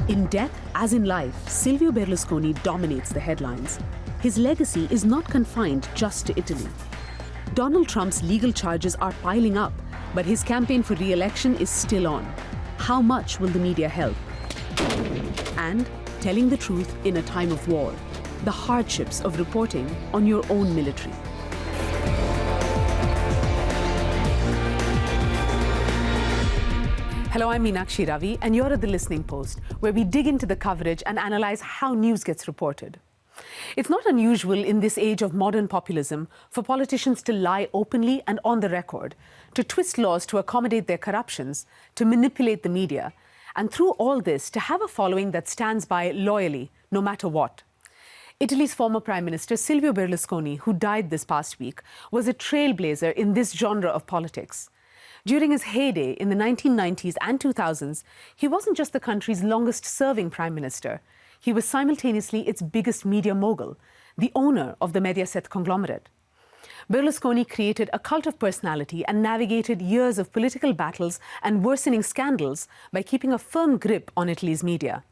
In death, as in life, Silvio Berlusconi dominates the headlines. His legacy is not confined just to Italy. Donald Trump's legal charges are piling up, but his campaign for re-election is still on. How much will the media help? And telling the truth in a time of war. The hardships of reporting on your own military. Hello, I'm Meenakshi Ravi, and you're at The Listening Post, where we dig into the coverage and analyze how news gets reported. It's not unusual in this age of modern populism for politicians to lie openly and on the record, to twist laws to accommodate their corruptions, to manipulate the media, and through all this, to have a following that stands by loyally, no matter what. Italy's former Prime Minister Silvio Berlusconi, who died this past week, was a trailblazer in this genre of politics. During his heyday in the 1990s and 2000s, he wasn't just the country's longest-serving prime minister. He was simultaneously its biggest media mogul, the owner of the Mediaset conglomerate. Berlusconi created a cult of personality and navigated years of political battles and worsening scandals by keeping a firm grip on Italy's media.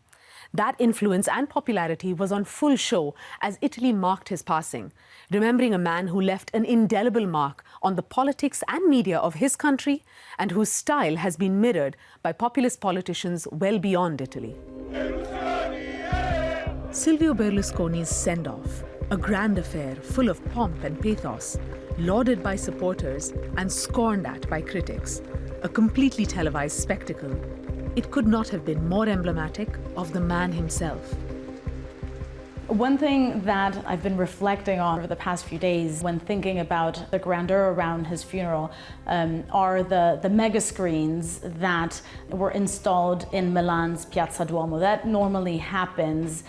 That influence and popularity was on full show as Italy marked his passing, remembering a man who left an indelible mark on the politics and media of his country and whose style has been mirrored by populist politicians well beyond Italy. Silvio Berlusconi's send-off, a grand affair full of pomp and pathos, lauded by supporters and scorned at by critics, a completely televised spectacle. It could not have been more emblematic of the man himself. One thing that I've been reflecting on over the past few days when thinking about the grandeur around his funeral are the mega screens that were installed in Milan's Piazza Duomo. That normally happens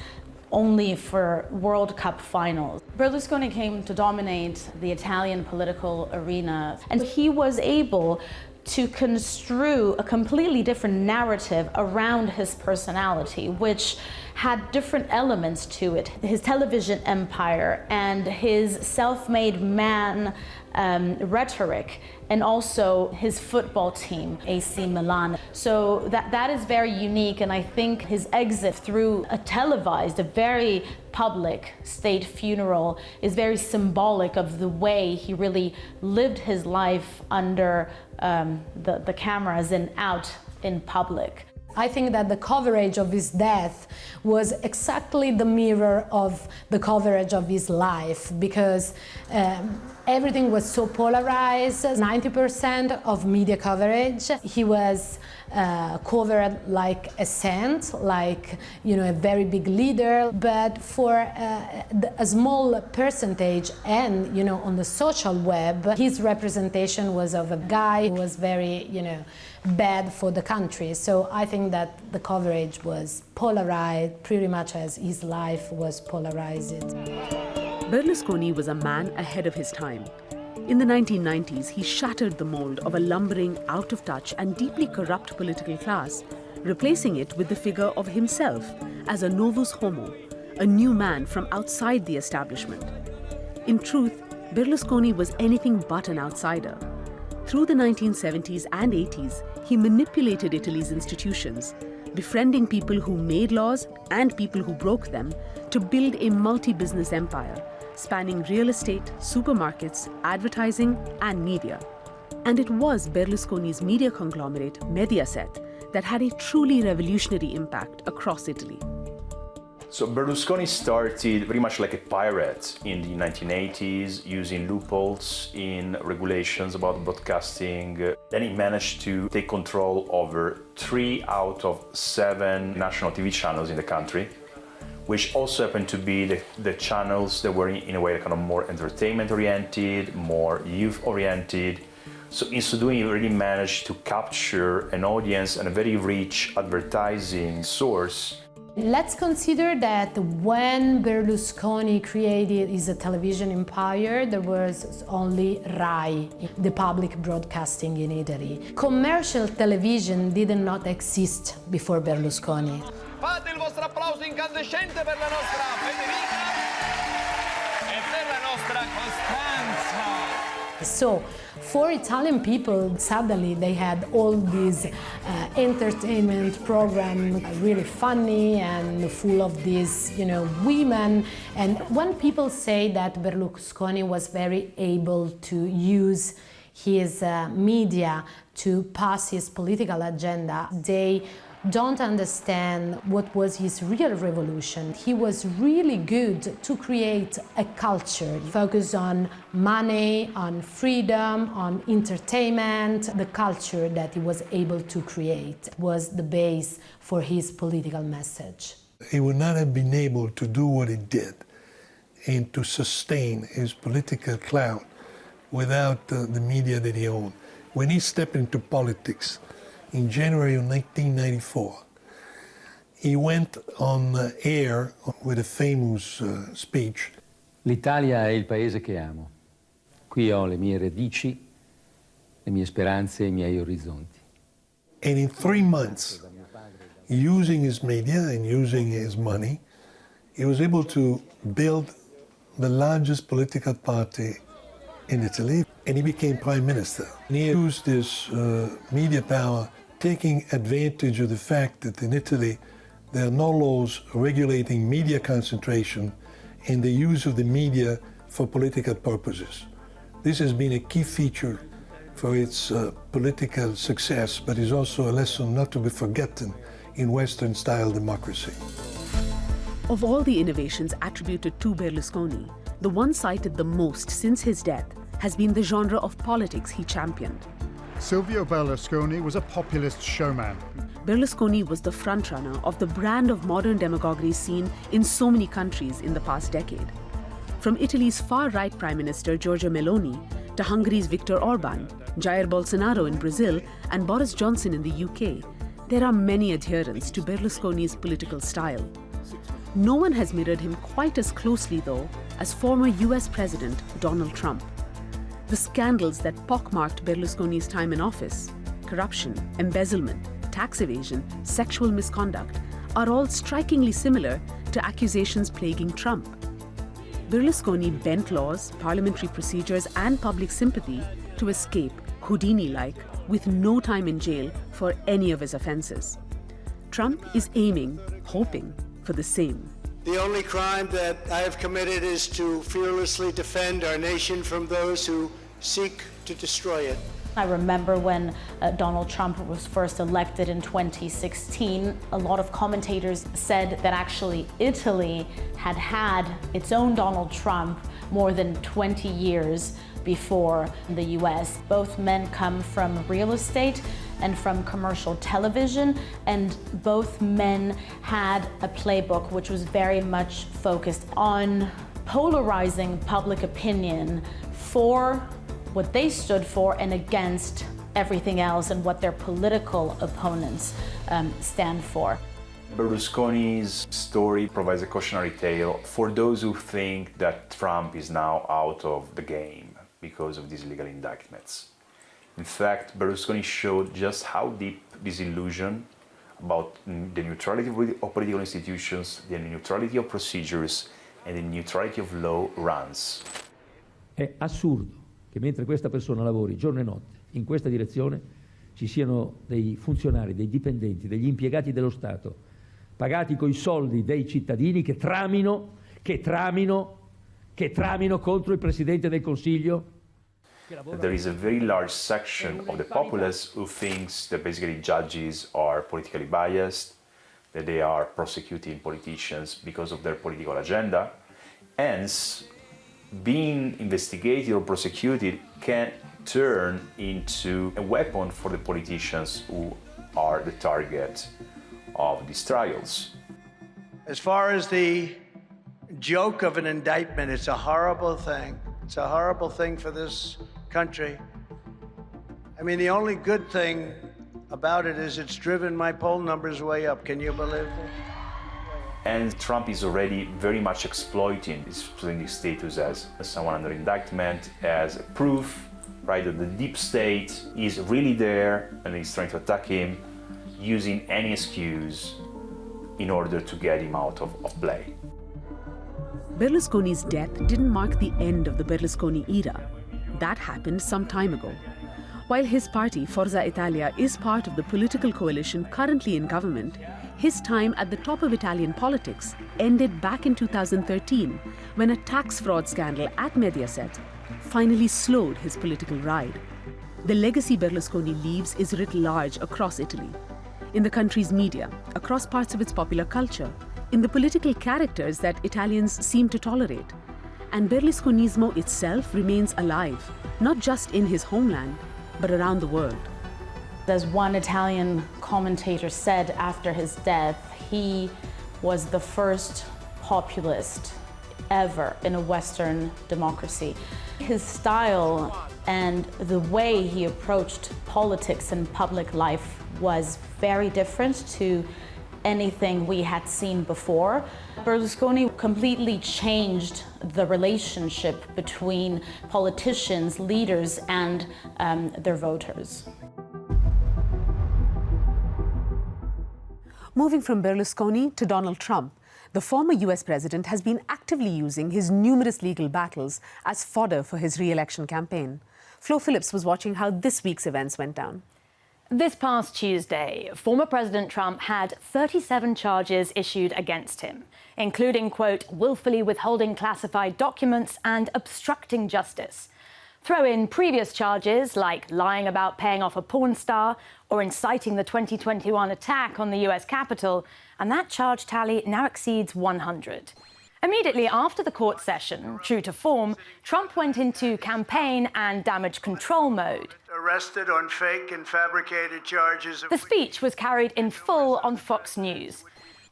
only for World Cup finals. Berlusconi came to dominate the Italian political arena, and he was able to construe a completely different narrative around his personality, which had different elements to it. His television empire and his self-made man rhetoric, and also his football team, AC Milan. So that is very unique, and I think his exit through a televised, a very public state funeral is very symbolic of the way he really lived his life under the cameras and out in public. I think that the coverage of his death was exactly the mirror of the coverage of his life, because everything was so polarized. 90% of media coverage, he was covered like a saint, like, you know, a very big leader, but for a small percentage, and, you know, on the social web, his representation was of a guy who was very, you know, bad for the country. So I think that the coverage was polarized pretty much as his life was polarized. Berlusconi was a man ahead of his time. In the 1990s, he shattered the mold of a lumbering, out-of-touch and deeply corrupt political class, replacing it with the figure of himself as a novus homo, a new man from outside the establishment. In truth, Berlusconi was anything but an outsider. Through the 1970s and 80s, he manipulated Italy's institutions, befriending people who made laws and people who broke them to build a multi-business empire, spanning real estate, supermarkets, advertising, and media. And it was Berlusconi's media conglomerate, Mediaset, that had a truly revolutionary impact across Italy. So Berlusconi started very much like a pirate in the 1980s, using loopholes in regulations about broadcasting. Then he managed to take control over 3 out of 7 national TV channels in the country, which also happened to be the channels that were in a way kind of more entertainment-oriented, more youth-oriented. So in so doing, he really managed to capture an audience and a very rich advertising source. Let's consider that when Berlusconi created his television empire, there was only Rai, the public broadcasting in Italy. Commercial television did not exist before Berlusconi. Fate il vostro applauso incandescente per la nostra Federica e per la nostra Costanza. So for Italian people, suddenly they had all these entertainment programs, really funny and full of these, women. And when people say that Berlusconi was very able to use his media to pass his political agenda, they don't understand what was his real revolution. He was really good to create a culture focused on money, on freedom, on entertainment. The culture that he was able to create was the base for his political message. He would not have been able to do what he did and to sustain his political clout without the media that he owned. When he stepped into politics, in January of 1994, he went on air with a famous speech. L'Italia è il paese che amo. Qui ho le mie radici, le mie speranze e i miei orizzonti. And in 3 months, using his media and using his money, he was able to build the largest political party in Italy, and he became prime minister. And he used his media power, taking advantage of the fact that in Italy there are no laws regulating media concentration and the use of the media for political purposes. This has been a key feature for its political success, but is also a lesson not to be forgotten in Western-style democracy. Of all the innovations attributed to Berlusconi, the one cited the most since his death has been the genre of politics he championed. Silvio Berlusconi was a populist showman. Berlusconi was the frontrunner of the brand of modern demagoguery seen in so many countries in the past decade. From Italy's far-right Prime Minister Giorgia Meloni to Hungary's Viktor Orban, Jair Bolsonaro in Brazil, and Boris Johnson in the UK, there are many adherents to Berlusconi's political style. No one has mirrored him quite as closely, though, as former US President Donald Trump. The scandals that pockmarked Berlusconi's time in office, corruption, embezzlement, tax evasion, sexual misconduct, are all strikingly similar to accusations plaguing Trump. Berlusconi bent laws, parliamentary procedures, and public sympathy to escape, Houdini-like, with no time in jail for any of his offenses. Trump is aiming, hoping, for the same. The only crime that I have committed is to fearlessly defend our nation from those who seek to destroy it. I remember when Donald Trump was first elected in 2016, a lot of commentators said that actually Italy had had its own Donald Trump more than 20 years before the US. Both men come from real estate and from commercial television, and both men had a playbook which was very much focused on polarizing public opinion for what they stood for and against everything else and what their political opponents stand for. Berlusconi's story provides a cautionary tale for those who think that Trump is now out of the game because of these legal indictments. In fact, Berlusconi showed just how deep disillusion about the neutrality of political institutions, the neutrality of procedures, and the neutrality of law runs. È assurdo che mentre questa persona lavori giorno e notte in questa direzione ci siano dei funzionari, dei dipendenti, degli impiegati dello Stato pagati coi soldi dei cittadini che tramino contro il Presidente del Consiglio. There is a very large section of the populace who thinks that basically judges are politically biased, that they are prosecuting politicians because of their political agenda. Hence, being investigated or prosecuted can turn into a weapon for the politicians who are the target of these trials. As far as the joke of an indictment, it's a horrible thing. It's a horrible thing for this country. I mean, the only good thing about it is it's driven my poll numbers way up. Can you believe that? And Trump is already very much exploiting his status as someone under indictment as a proof, right, that the deep state is really there and is trying to attack him using any excuse in order to get him out of play. Berlusconi's death didn't mark the end of the Berlusconi era. That happened some time ago. While his party, Forza Italia, is part of the political coalition currently in government, his time at the top of Italian politics ended back in 2013 when a tax fraud scandal at Mediaset finally slowed his political ride. The legacy Berlusconi leaves is writ large across Italy, in the country's media, across parts of its popular culture, in the political characters that Italians seem to tolerate. And Berlusconismo itself remains alive, not just in his homeland, but around the world. As one Italian commentator said after his death, he was the first populist ever in a Western democracy. His style and the way he approached politics and public life was very different to anything we had seen before. Berlusconi completely changed the relationship between politicians, leaders, and their voters. Moving from Berlusconi to Donald Trump, the former US president has been actively using his numerous legal battles as fodder for his re-election campaign. Flo Phillips was watching how this week's events went down. This past Tuesday, former President Trump had 37 charges issued against him, including, quote, willfully withholding classified documents and obstructing justice. Throw in previous charges like lying about paying off a porn star or inciting the 2021 attack on the US Capitol, and that charge tally now exceeds 100. Immediately after the court session, true to form, Trump went into campaign and damage control mode. Arrested on fake and fabricated charges. The speech was carried in full on Fox News.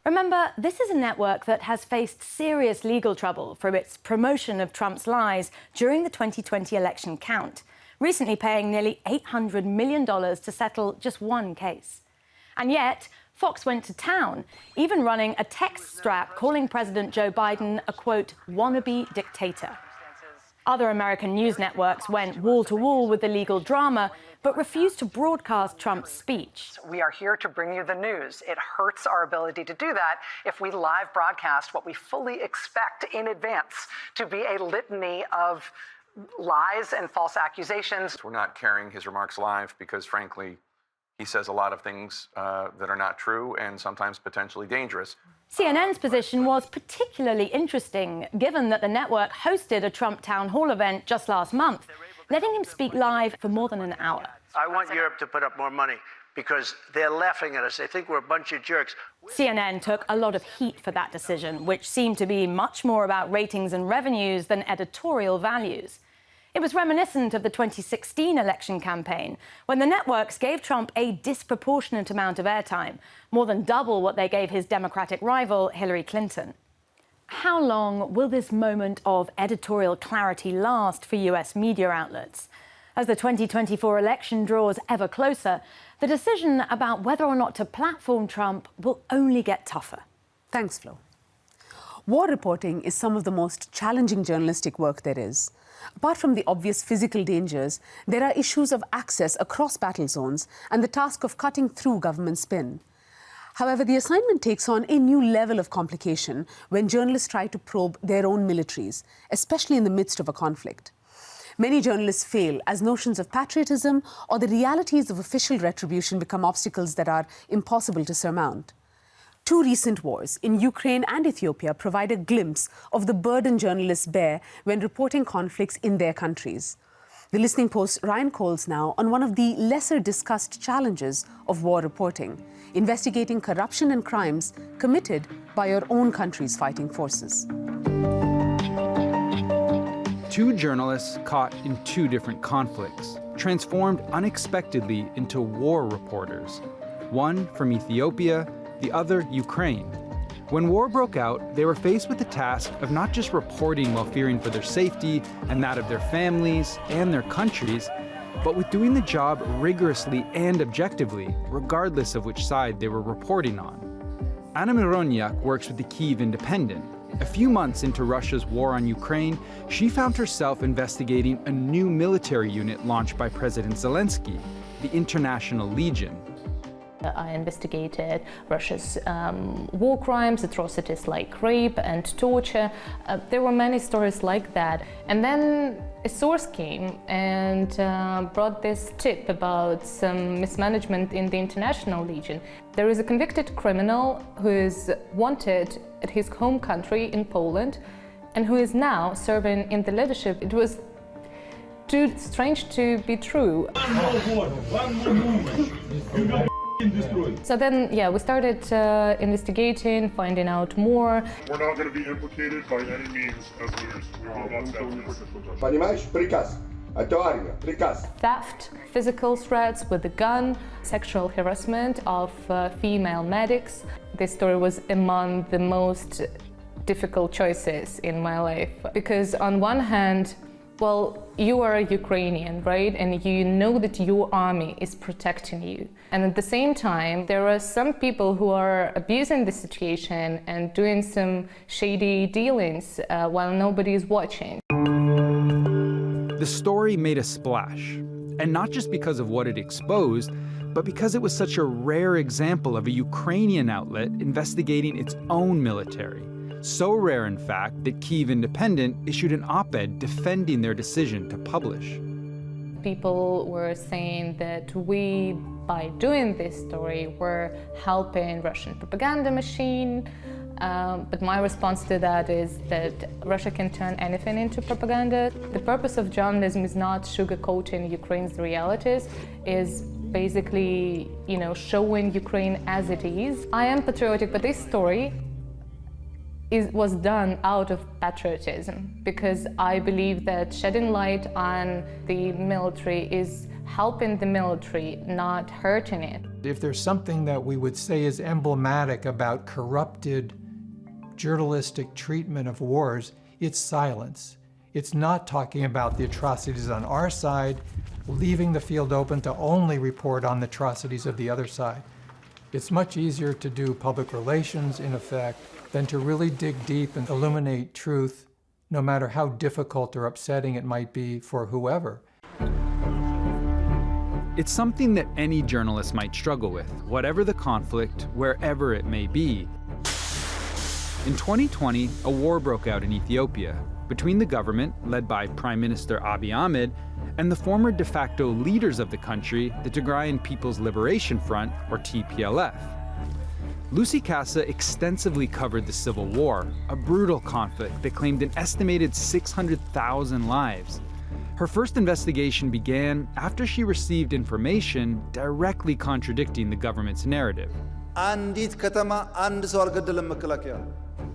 Remember, this is a network that has faced serious legal trouble for its promotion of Trump's lies during the 2020 election count, recently paying nearly $800 million to settle just one case. And yet, Fox went to town, even running a text strap calling President Joe Biden a, quote, wannabe dictator. Other American news networks went wall-to-wall with the legal drama, but refused to broadcast Trump's speech. We are here to bring you the news. It hurts our ability to do that if we live broadcast what we fully expect in advance to be a litany of lies and false accusations. We're not carrying his remarks live because, frankly, he says a lot of things that are not true and sometimes potentially dangerous. CNN's position was particularly interesting, given that the network hosted a Trump town hall event just last month, letting him speak live for more than an hour. I want Europe to put up more money because they're laughing at us. They think we're a bunch of jerks. CNN took a lot of heat for that decision, which seemed to be much more about ratings and revenues than editorial values. It was reminiscent of the 2016 election campaign, when the networks gave Trump a disproportionate amount of airtime, more than double what they gave his Democratic rival, Hillary Clinton. How long will this moment of editorial clarity last for US media outlets? As the 2024 election draws ever closer, the decision about whether or not to platform Trump will only get tougher. Thanks, Flo. War reporting is some of the most challenging journalistic work there is. Apart from the obvious physical dangers, there are issues of access across battle zones and the task of cutting through government spin. However, the assignment takes on a new level of complication when journalists try to probe their own militaries, especially in the midst of a conflict. Many journalists fail as notions of patriotism or the realities of official retribution become obstacles that are impossible to surmount. Two recent wars in Ukraine and Ethiopia provide a glimpse of the burden journalists bear when reporting conflicts in their countries. The Listening Post's Ryan Coles now on one of the lesser discussed challenges of war reporting, investigating corruption and crimes committed by your own country's fighting forces. Two journalists caught in two different conflicts, transformed unexpectedly into war reporters. One from Ethiopia, the other Ukraine. When war broke out, they were faced with the task of not just reporting while fearing for their safety and that of their families and their countries, but with doing the job rigorously and objectively, regardless of which side they were reporting on. Anna Mironyak works with the Kyiv Independent. A few months into Russia's war on Ukraine, she found herself investigating a new military unit launched by President Zelensky, the International Legion. I investigated Russia's war crimes, atrocities like rape and torture. There were many stories like that. And then a source came and brought this tip about some mismanagement in the international legion. There is a convicted criminal who is wanted at his home country in Poland and who is now serving in the leadership. It was too strange to be true. So then, we started investigating, finding out more. We're not going to be implicated by any means as leaders. We will not Theft, physical threats with a gun, sexual harassment of female medics. This story was among the most difficult choices in my life. Because on one hand, well, you are a Ukrainian, right? And you know that your army is protecting you. And at the same time, there are some people who are abusing the situation and doing some shady dealings while nobody is watching. The story made a splash, and not just because of what it exposed, but because it was such a rare example of a Ukrainian outlet investigating its own military. So rare, in fact, that Kyiv Independent issued an op-ed defending their decision to publish. People were saying that we, by doing this story, were helping Russian propaganda machine. But my response to that is that Russia can turn anything into propaganda. The purpose of journalism is not sugarcoating Ukraine's realities, is basically, showing Ukraine as it is. I am patriotic, but this story was done out of patriotism, because I believe that shedding light on the military is helping the military, not hurting it. If there's something that we would say is emblematic about corrupted journalistic treatment of wars, it's silence. It's not talking about the atrocities on our side, leaving the field open to only report on the atrocities of the other side. It's much easier to do public relations, in effect, than to really dig deep and illuminate truth, no matter how difficult or upsetting it might be for whoever. It's something that any journalist might struggle with, whatever the conflict, wherever it may be. In 2020, a war broke out in Ethiopia between the government, led by Prime Minister Abiy Ahmed, and the former de facto leaders of the country, the Tigrayan People's Liberation Front, or TPLF. Lucy Casa extensively covered the civil war, a brutal conflict that claimed an estimated 600,000 lives. Her first investigation began after she received information directly contradicting the government's narrative.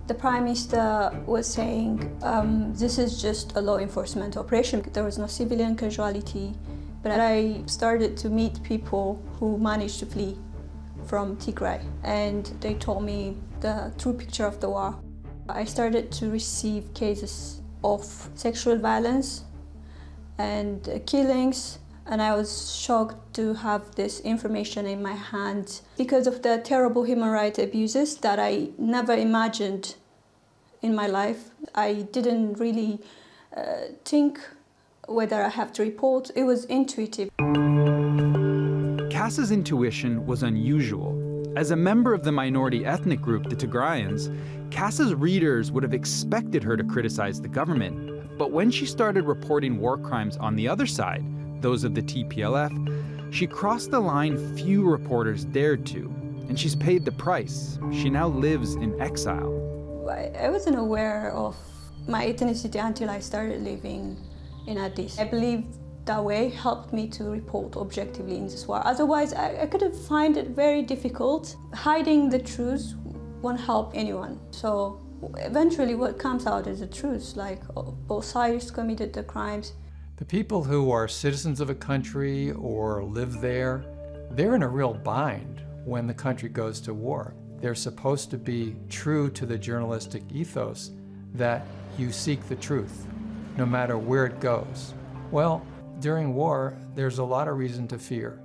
The Prime Minister was saying this is just a law enforcement operation. There was no civilian casualty. But I started to meet people who managed to flee from Tigray, and they told me the true picture of the war. I started to receive cases of sexual violence and killings, and I was shocked to have this information in my hand because of the terrible human rights abuses that I never imagined in my life. I didn't really think whether I have to report. It was intuitive. Casa's intuition was unusual. As a member of the minority ethnic group, the Tigrayans, Casa's readers would have expected her to criticize the government. But when she started reporting war crimes on the other side, those of the TPLF, she crossed the line few reporters dared to, and she's paid the price. She now lives in exile. I wasn't aware of my ethnicity until I started living in Addis. I believe that way helped me to report objectively in this war. Otherwise, I could have found it very difficult. Hiding the truth won't help anyone. So eventually what comes out is the truth, like both sides committed the crimes. The people who are citizens of a country or live there, they're in a real bind when the country goes to war. They're supposed to be true to the journalistic ethos that you seek the truth, no matter where it goes. Well, during war, there's a lot of reason to fear.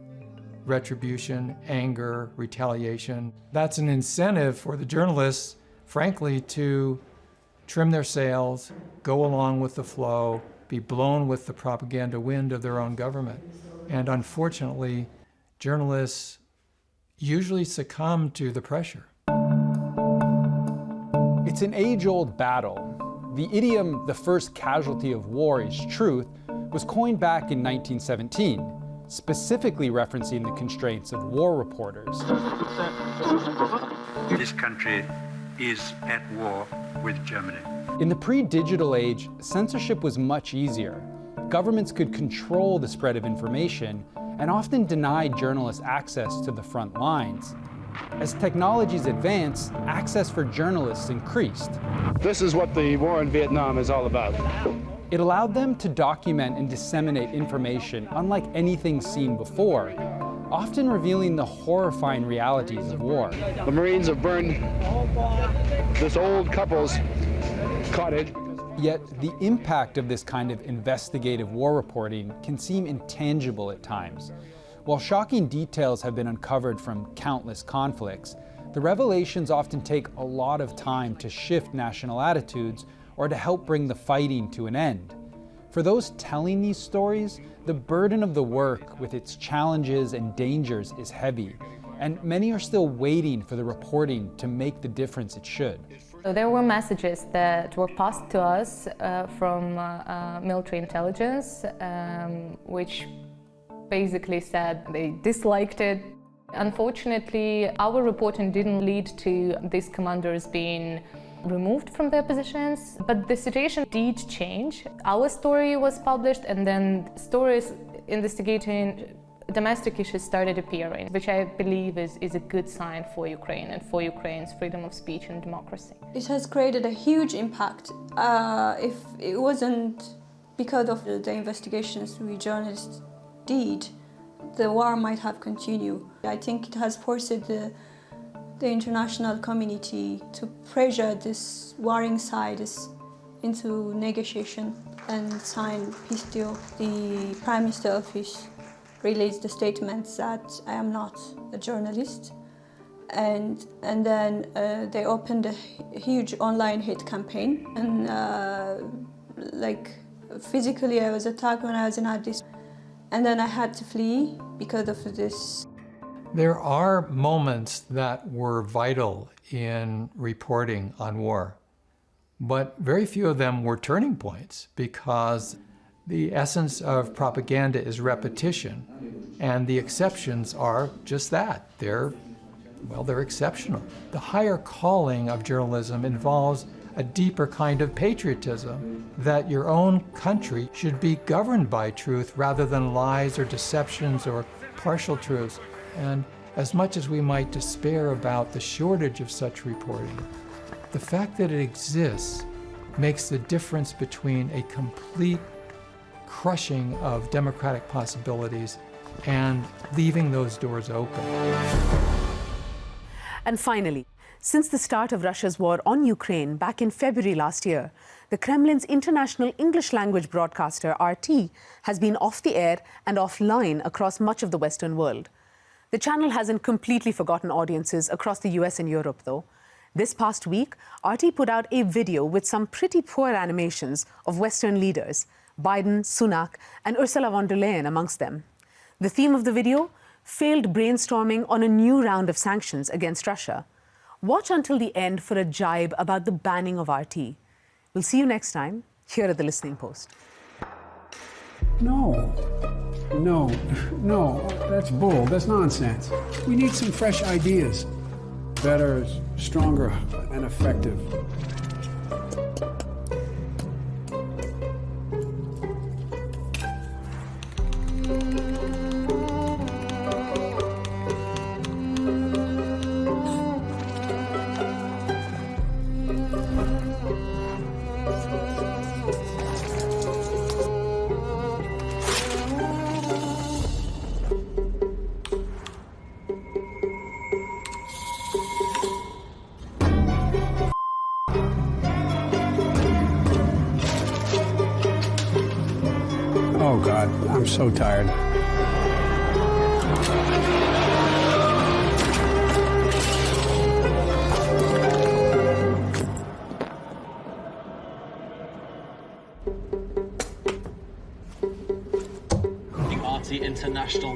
Retribution, anger, retaliation. That's an incentive for the journalists, frankly, to trim their sails, go along with the flow, be blown with the propaganda wind of their own government. And unfortunately, journalists usually succumb to the pressure. It's an age-old battle. The idiom, "the first casualty of war is truth," was coined back in 1917, specifically referencing the constraints of war reporters. This country is at war with Germany. In the pre-digital age, censorship was much easier. Governments could control the spread of information and often denied journalists access to the front lines. As technologies advanced, access for journalists increased. This is what the war in Vietnam is all about. It allowed them to document and disseminate information unlike anything seen before, often revealing the horrifying realities of war. The Marines have burned this old couple's cottage. Yet the impact of this kind of investigative war reporting can seem intangible at times. While shocking details have been uncovered from countless conflicts, the revelations often take a lot of time to shift national attitudes or to help bring the fighting to an end. For those telling these stories, the burden of the work with its challenges and dangers is heavy, and many are still waiting for the reporting to make the difference it should. So there were messages that were passed to us from military intelligence, which basically said they disliked it. Unfortunately, our reporting didn't lead to these commanders being removed from their positions, but the situation did change. Our story was published, and then stories investigating domestic issues started appearing, which I believe is a good sign for Ukraine and for Ukraine's freedom of speech and democracy. It has created a huge impact. If it wasn't because of the investigations we journalists did, the war might have continued. I think it has forced the international community to pressure this warring sides into negotiation and sign peace deal. The Prime Minister office released the statements that I am not a journalist, and then they opened a huge online hate campaign, and like physically I was attacked when I was in Addis, and then I had to flee because of this. There are moments that were vital in reporting on war, but very few of them were turning points, because the essence of propaganda is repetition, and the exceptions are just that. They're exceptional. The higher calling of journalism involves a deeper kind of patriotism, that your own country should be governed by truth rather than lies or deceptions or partial truths. And as much as we might despair about the shortage of such reporting, the fact that it exists makes the difference between a complete crushing of democratic possibilities and leaving those doors open. And finally, since the start of Russia's war on Ukraine back in February last year, the Kremlin's international English language broadcaster, RT, has been off the air and offline across much of the Western world. The channel hasn't completely forgotten audiences across the US and Europe, though. This past week, RT put out a video with some pretty poor animations of Western leaders, Biden, Sunak, and Ursula von der Leyen amongst them. The theme of the video? Failed brainstorming on a new round of sanctions against Russia. Watch until the end for a jibe about the banning of RT. We'll see you next time here at The Listening Post. No, that's bull, that's nonsense. We need some fresh ideas. Better, stronger, and effective. Oh, God, I'm so tired. RT International.